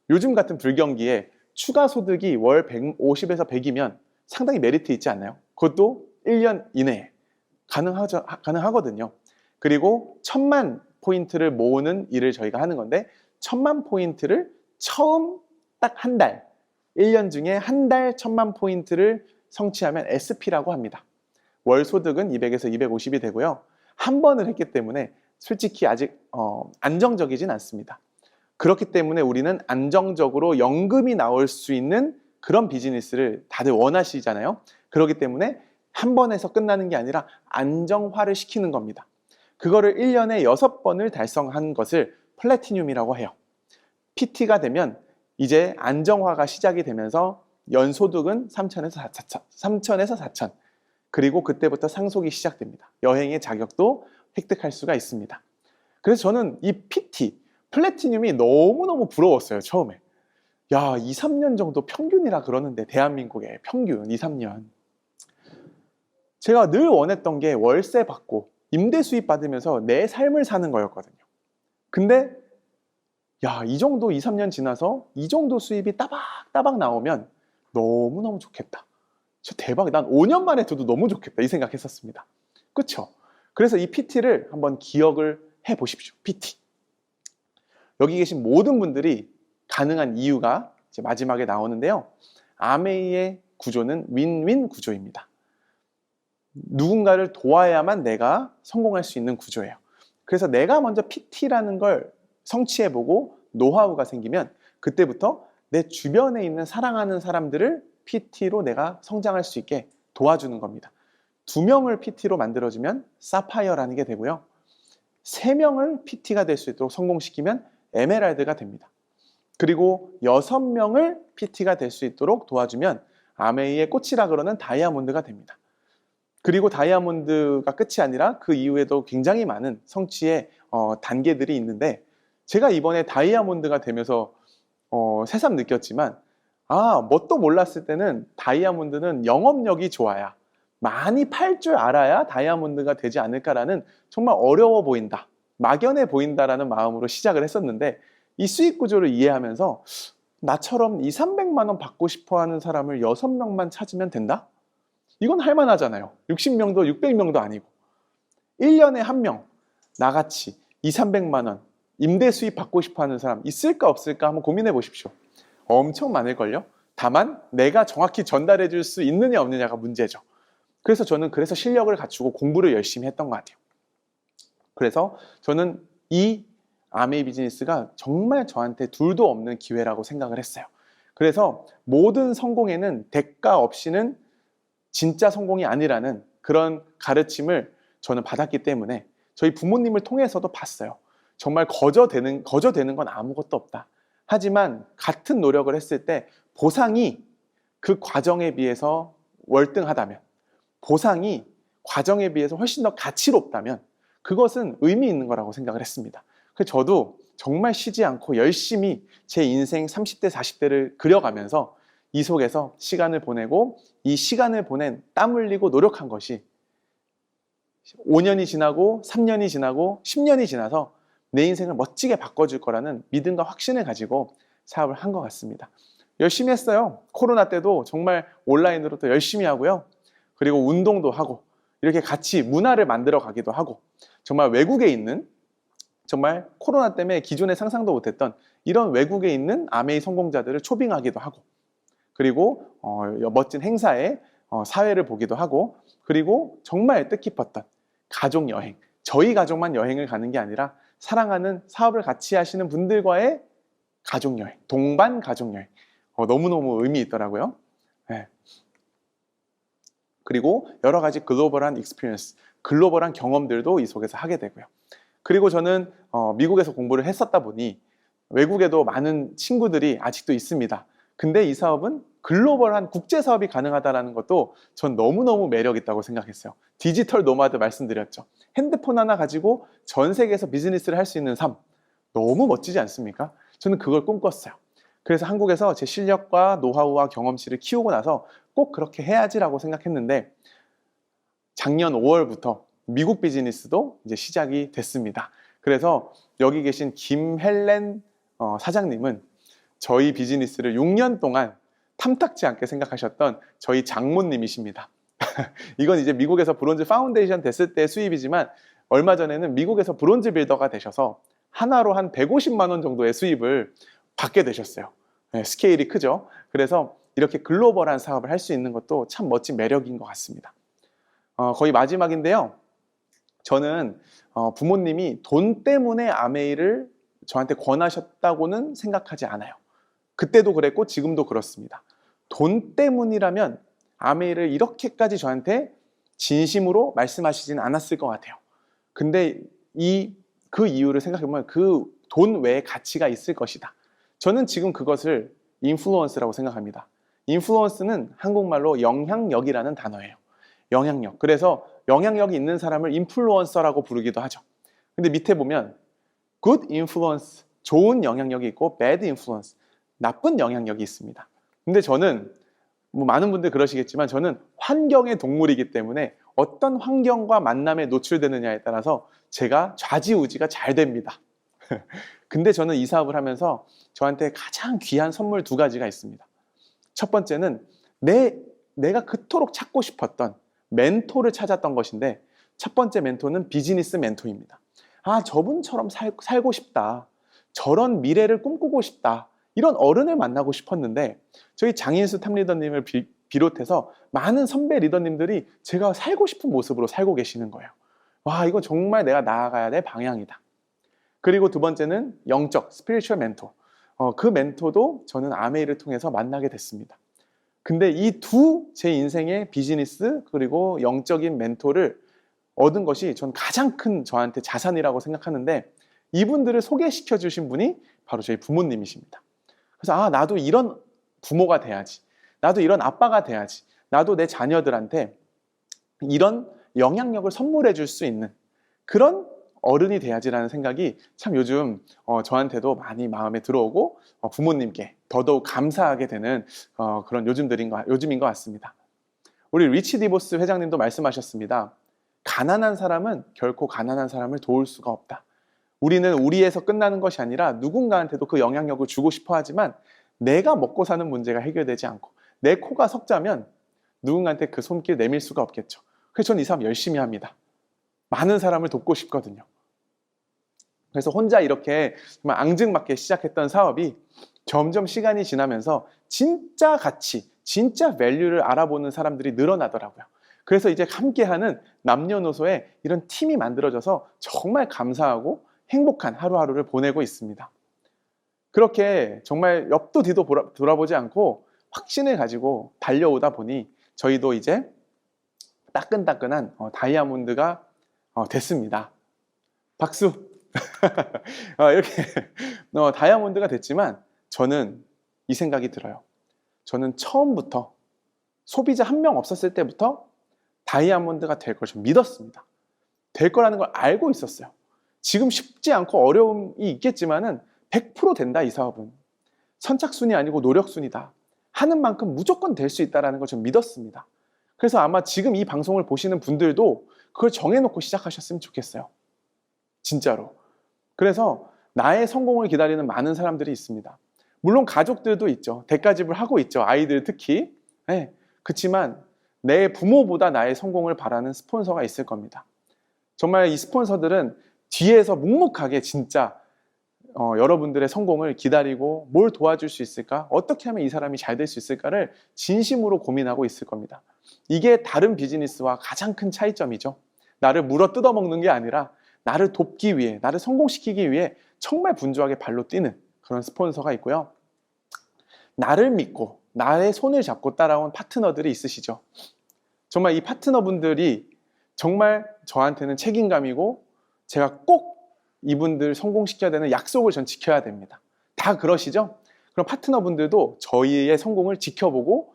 A: 요즘 같은 불경기에 추가 소득이 월 50에서 100이면 상당히 메리트 있지 않나요? 그것도 1년 이내에 가능하거든요. 그리고 1000만 포인트를 모으는 일을 저희가 하는 건데 1000만 포인트를 처음 딱 한 달, 1년 중에 한 달 1000만 포인트를 성취하면 SP라고 합니다. 월 소득은 200에서 250이 되고요. 한 번을 했기 때문에 솔직히 아직 안정적이진 않습니다. 그렇기 때문에 우리는 안정적으로 연금이 나올 수 있는 그런 비즈니스를 다들 원하시잖아요. 그렇기 때문에 한 번에서 끝나는 게 아니라 안정화를 시키는 겁니다. 그거를 1년에 6번을 달성한 것을 플래티늄이라고 해요. PT가 되면 이제 안정화가 시작이 되면서 연소득은 3천에서 4천. 그리고 그때부터 상속이 시작됩니다. 여행의 자격도 획득할 수가 있습니다. 그래서 저는 이 PT, 플래티늄이 너무너무 부러웠어요, 처음에. 야, 2, 3년 정도 평균이라 그러는데, 대한민국의 평균 2, 3년. 제가 늘 원했던 게 월세 받고 임대 수입 받으면서 내 삶을 사는 거였거든요. 근데 야, 이 정도 2, 3년 지나서 이 정도 수입이 따박따박 나오면 너무너무 좋겠다. 저 대박, 난 5년 만에 줘도 너무 좋겠다 이 생각했었습니다. 그렇죠? 그래서 이 PT를 한번 기억을 해보십시오. PT. 여기 계신 모든 분들이 가능한 이유가 이제 마지막에 나오는데요. 아메이의 구조는 윈윈 구조입니다. 누군가를 도와야만 내가 성공할 수 있는 구조예요. 그래서 내가 먼저 PT라는 걸 성취해보고 노하우가 생기면 그때부터 내 주변에 있는 사랑하는 사람들을 PT로 내가 성장할 수 있게 도와주는 겁니다. 2명을 PT로 만들어주면 사파이어라는 게 되고요. 3명을 PT가 될 수 있도록 성공시키면 에메랄드가 됩니다. 그리고 6명을 PT가 될 수 있도록 도와주면 아메이의 꽃이라 그러는 다이아몬드가 됩니다. 그리고 다이아몬드가 끝이 아니라 그 이후에도 굉장히 많은 성취의 단계들이 있는데, 제가 이번에 다이아몬드가 되면서 새삼 느꼈지만, 뭣도 몰랐을 때는 다이아몬드는 영업력이 좋아야, 많이 팔 줄 알아야 다이아몬드가 되지 않을까라는, 정말 어려워 보인다, 막연해 보인다라는 마음으로 시작을 했었는데, 이 수익 구조를 이해하면서 나처럼 2, 300만 원 받고 싶어 하는 사람을 6명만 찾으면 된다? 이건 할만하잖아요. 60명도 600명도 아니고 1년에 1명 나같이 2, 300만 원 임대 수입 받고 싶어 하는 사람 있을까 없을까 한번 고민해 보십시오. 엄청 많을걸요? 다만 내가 정확히 전달해 줄 수 있느냐 없느냐가 문제죠. 그래서 저는 실력을 갖추고 공부를 열심히 했던 것 같아요. 그래서 저는 이 아메이 비즈니스가 정말 저한테 둘도 없는 기회라고 생각을 했어요. 그래서 모든 성공에는 대가 없이는 진짜 성공이 아니라는 그런 가르침을 저는 받았기 때문에 저희 부모님을 통해서도 봤어요. 정말 거저되는 건 아무것도 없다. 하지만 같은 노력을 했을 때 보상이 그 과정에 비해서 월등하다면, 보상이 과정에 비해서 훨씬 더 가치롭다면 그것은 의미 있는 거라고 생각을 했습니다. 그래서 저도 정말 쉬지 않고 열심히 제 인생 30대, 40대를 그려가면서 이 속에서 시간을 보내고, 이 시간을 보낸 땀 흘리고 노력한 것이 5년이 지나고 3년이 지나고 10년이 지나서 내 인생을 멋지게 바꿔줄 거라는 믿음과 확신을 가지고 사업을 한 것 같습니다. 열심히 했어요. 코로나 때도 정말 온라인으로 또 열심히 하고요. 그리고 운동도 하고 이렇게 같이 문화를 만들어 가기도 하고, 정말 외국에 있는, 정말 코로나 때문에 기존에 상상도 못했던 이런 외국에 있는 아메이 성공자들을 초빙하기도 하고, 그리고 멋진 행사에 사회를 보기도 하고, 그리고 정말 뜻깊었던 가족 여행, 저희 가족만 여행을 가는 게 아니라 사랑하는 사업을 같이 하시는 분들과의 가족 여행, 동반 가족 여행, 너무너무 의미 있더라고요. 네. 그리고 여러 가지 글로벌한 익스피리언스, 글로벌한 경험들도 이 속에서 하게 되고요. 그리고 저는 미국에서 공부를 했었다 보니 외국에도 많은 친구들이 아직도 있습니다. 근데 이 사업은 글로벌한 국제 사업이 가능하다는 것도 전 너무너무 매력 있다고 생각했어요. 디지털 노마드 말씀드렸죠. 핸드폰 하나 가지고 전 세계에서 비즈니스를 할 수 있는 삶, 너무 멋지지 않습니까? 저는 그걸 꿈꿨어요. 그래서 한국에서 제 실력과 노하우와 경험치를 키우고 나서 꼭 그렇게 해야지라고 생각했는데, 작년 5월부터 미국 비즈니스도 이제 시작이 됐습니다. 그래서 여기 계신 김헬렌 사장님은 저희 비즈니스를 6년 동안 탐탁지 않게 생각하셨던 저희 장모님이십니다. 이건 이제 미국에서 브론즈 파운데이션 됐을 때 수입이지만, 얼마 전에는 미국에서 브론즈 빌더가 되셔서 하나로 한 150만 원 정도의 수입을 받게 되셨어요. 네, 스케일이 크죠. 그래서 이렇게 글로벌한 사업을 할 수 있는 것도 참 멋진 매력인 것 같습니다. 거의 마지막인데요. 저는 부모님이 돈 때문에 아메이를 저한테 권하셨다고는 생각하지 않아요. 그때도 그랬고 지금도 그렇습니다. 돈 때문이라면 아메이를 이렇게까지 저한테 진심으로 말씀하시진 않았을 것 같아요. 근데 그 이유를 생각해보면 그 돈 외에 가치가 있을 것이다. 저는 지금 그것을 인플루언스라고 생각합니다. 인플루언스는 한국말로 영향력이라는 단어예요. 영향력. 그래서 영향력이 있는 사람을 인플루언서라고 부르기도 하죠. 근데 밑에 보면 good influence, 좋은 영향력이 있고 bad influence, 나쁜 영향력이 있습니다. 근데 저는 많은 분들 그러시겠지만 저는 환경의 동물이기 때문에 어떤 환경과 만남에 노출되느냐에 따라서 제가 좌지우지가 잘 됩니다. 근데 저는 이 사업을 하면서 저한테 가장 귀한 선물 2가지가 있습니다. 첫 번째는 내가 그토록 찾고 싶었던 멘토를 찾았던 것인데, 첫 번째 멘토는 비즈니스 멘토입니다. 저분처럼 살고 싶다, 저런 미래를 꿈꾸고 싶다, 이런 어른을 만나고 싶었는데 저희 장인수 탑리더님을 비롯해서 많은 선배 리더님들이 제가 살고 싶은 모습으로 살고 계시는 거예요. 와, 이거 정말 내가 나아가야 될 방향이다. 그리고 2번째는 영적, 스피리추얼 멘토. 그 멘토도 저는 아메이를 통해서 만나게 됐습니다. 근데 이 두 제 인생의 비즈니스 그리고 영적인 멘토를 얻은 것이 전 가장 큰 저한테 자산이라고 생각하는데, 이분들을 소개시켜 주신 분이 바로 저희 부모님이십니다. 그래서 나도 이런 부모가 돼야지. 나도 이런 아빠가 돼야지. 나도 내 자녀들한테 이런 영향력을 선물해 줄 수 있는 그런 어른이 돼야지라는 생각이 참 요즘 저한테도 많이 마음에 들어오고 부모님께 더더욱 감사하게 되는 그런 요즘인 것 같습니다. 우리 리치 디보스 회장님도 말씀하셨습니다. 가난한 사람은 결코 가난한 사람을 도울 수가 없다. 우리는 우리에서 끝나는 것이 아니라 누군가한테도 그 영향력을 주고 싶어 하지만 내가 먹고 사는 문제가 해결되지 않고 내 코가 석자면 누군가한테 그 손길 내밀 수가 없겠죠. 그래서 저는 이 사람 열심히 합니다. 많은 사람을 돕고 싶거든요. 그래서 혼자 이렇게 정말 앙증맞게 시작했던 사업이 점점 시간이 지나면서 진짜 가치, 진짜 밸류를 알아보는 사람들이 늘어나더라고요. 그래서 이제 함께하는 남녀노소의 이런 팀이 만들어져서 정말 감사하고 행복한 하루하루를 보내고 있습니다. 그렇게 정말 옆도 뒤도 돌아보지 않고 확신을 가지고 달려오다 보니 저희도 이제 따끈따끈한 다이아몬드가 됐습니다. 박수! 이렇게 다이아몬드가 됐지만 저는 이 생각이 들어요. 저는 처음부터 소비자 한 명 없었을 때부터 다이아몬드가 될 걸 좀 믿었습니다. 될 거라는 걸 알고 있었어요. 지금 쉽지 않고 어려움이 있겠지만은 100% 된다, 이 사업은. 선착순이 아니고 노력순이다. 하는 만큼 무조건 될 수 있다는 걸 좀 믿었습니다. 그래서 아마 지금 이 방송을 보시는 분들도 그걸 정해놓고 시작하셨으면 좋겠어요. 진짜로. 그래서 나의 성공을 기다리는 많은 사람들이 있습니다. 물론 가족들도 있죠. 대가집을 하고 있죠. 아이들 특히. 네. 그렇지만 내 부모보다 나의 성공을 바라는 스폰서가 있을 겁니다. 정말 이 스폰서들은 뒤에서 묵묵하게 진짜 여러분들의 성공을 기다리고 뭘 도와줄 수 있을까? 어떻게 하면 이 사람이 잘 될 수 있을까를 진심으로 고민하고 있을 겁니다. 이게 다른 비즈니스와 가장 큰 차이점이죠. 나를 물어 뜯어먹는 게 아니라 나를 돕기 위해, 나를 성공시키기 위해 정말 분주하게 발로 뛰는 그런 스폰서가 있고요. 나를 믿고 나의 손을 잡고 따라온 파트너들이 있으시죠. 정말 이 파트너분들이 정말 저한테는 책임감이고 제가 꼭 이분들 성공시켜야 되는 약속을 전 지켜야 됩니다. 다 그러시죠? 그럼 파트너분들도 저희의 성공을 지켜보고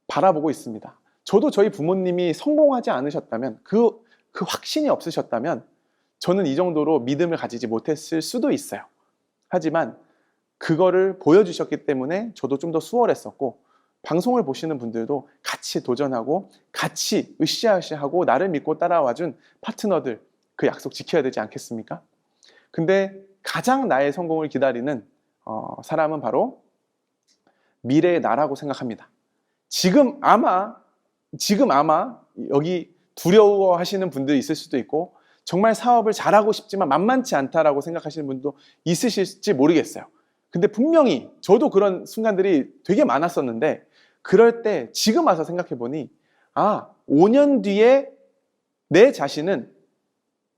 A: 바라보고 있습니다. 저도 저희 부모님이 성공하지 않으셨다면, 그 확신이 없으셨다면 저는 이 정도로 믿음을 가지지 못했을 수도 있어요. 하지만 그거를 보여주셨기 때문에 저도 좀 더 수월했었고, 방송을 보시는 분들도 같이 도전하고 같이 으쌰으쌰하고 나를 믿고 따라와준 파트너들, 그 약속 지켜야 되지 않겠습니까? 근데 가장 나의 성공을 기다리는 사람은 바로 미래의 나라고 생각합니다. 지금 아마 여기 두려워하시는 분들이 있을 수도 있고, 정말 사업을 잘하고 싶지만 만만치 않다라고 생각하시는 분도 있으실지 모르겠어요. 근데 분명히 저도 그런 순간들이 되게 많았었는데, 그럴 때 지금 와서 생각해 보니 5년 뒤에 내 자신은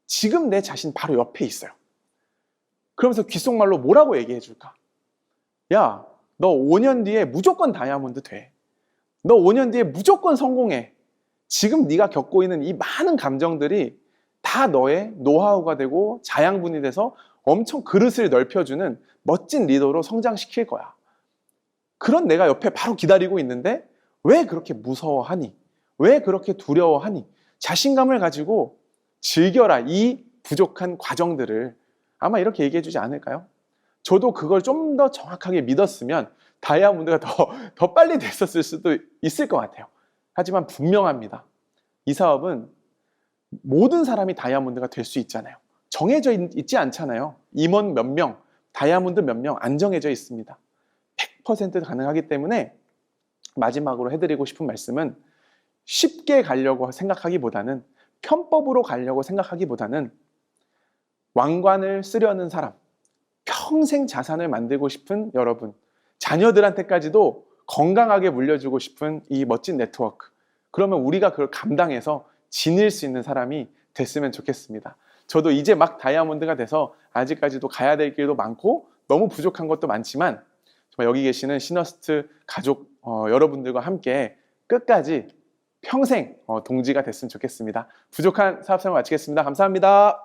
A: 지금 내 자신 바로 옆에 있어요. 그러면서 귓속말로 뭐라고 얘기해 줄까? 야, 너 5년 뒤에 무조건 다이아몬드 돼. 너 5년 뒤에 무조건 성공해. 지금 네가 겪고 있는 이 많은 감정들이 다 너의 노하우가 되고 자양분이 돼서 엄청 그릇을 넓혀주는 멋진 리더로 성장시킬 거야. 그런 내가 옆에 바로 기다리고 있는데 왜 그렇게 무서워하니? 왜 그렇게 두려워하니? 자신감을 가지고 즐겨라, 이 부족한 과정들을. 아마 이렇게 얘기해 주지 않을까요? 저도 그걸 좀 더 정확하게 믿었으면 다이아몬드가 더 빨리 됐었을 수도 있을 것 같아요. 하지만 분명합니다. 이 사업은 모든 사람이 다이아몬드가 될 수 있잖아요. 정해져 있지 않잖아요. 임원 몇 명, 다이아몬드 몇 명 안 정해져 있습니다. 100% 가능하기 때문에 마지막으로 해드리고 싶은 말씀은, 쉽게 가려고 생각하기보다는, 편법으로 가려고 생각하기보다는 왕관을 쓰려는 사람, 평생 자산을 만들고 싶은 여러분, 자녀들한테까지도 건강하게 물려주고 싶은 이 멋진 네트워크, 그러면 우리가 그걸 감당해서 지닐 수 있는 사람이 됐으면 좋겠습니다. 저도 이제 막 다이아몬드가 돼서 아직까지도 가야 될 길도 많고 너무 부족한 것도 많지만, 정말 여기 계시는 시너스트 가족 여러분들과 함께 끝까지 평생 동지가 됐으면 좋겠습니다. 부족한 사업생활 마치겠습니다. 감사합니다.